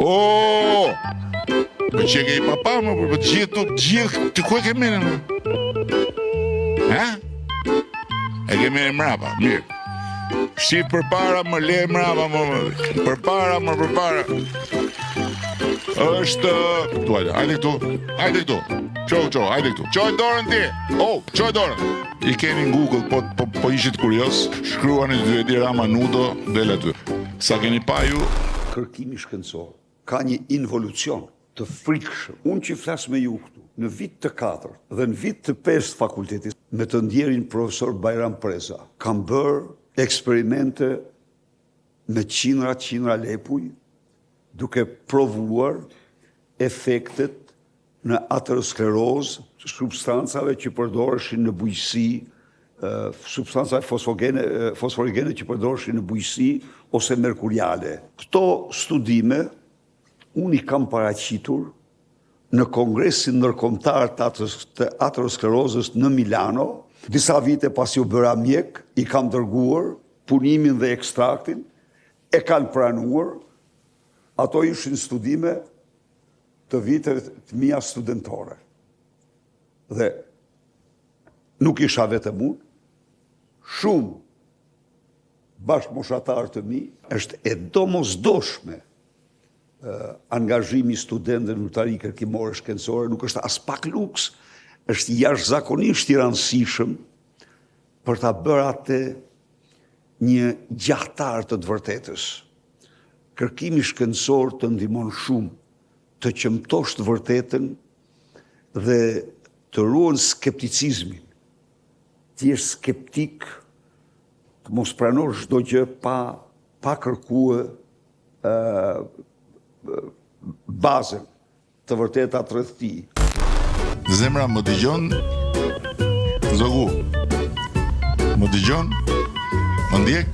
O, po që ke I papa më, po gjithë, të ku e ke mene më? Ha? E ke mene mrapa, mirë. Shqip për para, më le mrapa, për para. Është, tuajde, hajde këtu. Qo, hajde këtu. Qoj dorën ti. Qoj dorën. I keni në Google, po ishit kurios, shkruani Dy Rama Nudo, del aty. Sa keni pa ju? Kërkimi shkencor ka një involucion të frikshëm. Unë që flas me ju këtu, në vit të 4 dhe në vit të 5 fakultetit, me të ndjerin profesor Bajram Preza, kam bërë eksperimente me qindra lepuj, duke provuar efektet në aterosklerozë, substancave që përdoreshin në bujqësi, substancave fosforigene që përdoreshin në bujqësi ose merkuriale. Këto studime unë I kam paraqitur në Kongresin Ndërkombëtar të aterosklerozës në Milano. Disa vite pas u bëra mjek, I kam dërguar punimin dhe ekstraktin, e kanë pranuar. Ato ishin studime të viteve të mia studentore. Dhe nuk isha vetëm unë, shumë bashkëmoshatarë të mi, është e domosdoshme angazhimi studentëve në urtari kërkimore shkencore, nuk është as pak luks, është jashtëzakonisht I rëndësishëm për ta bërë atë një gjahtar të vërtetës. Kërkimi shkencor të ndihmon shumë të qëmtosh të vërtetën dhe të ruan skepticizmin. Ti je skeptik, të mos pranosh çdo gjë pa kërkuar bazën të vërtetat rreth tij. Zemra më dëgjon, zogu, më dëgjon, më ndjek,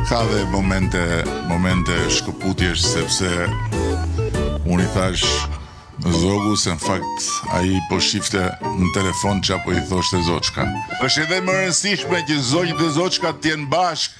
ka dhe momente shkëputjesh sepse unë I thash zogu se në fakt ai po shifte në telefon që apo I thoshte Zoçka. Është edhe më rëndësishme që zogjët dhe Zoçka t'jenë bashkë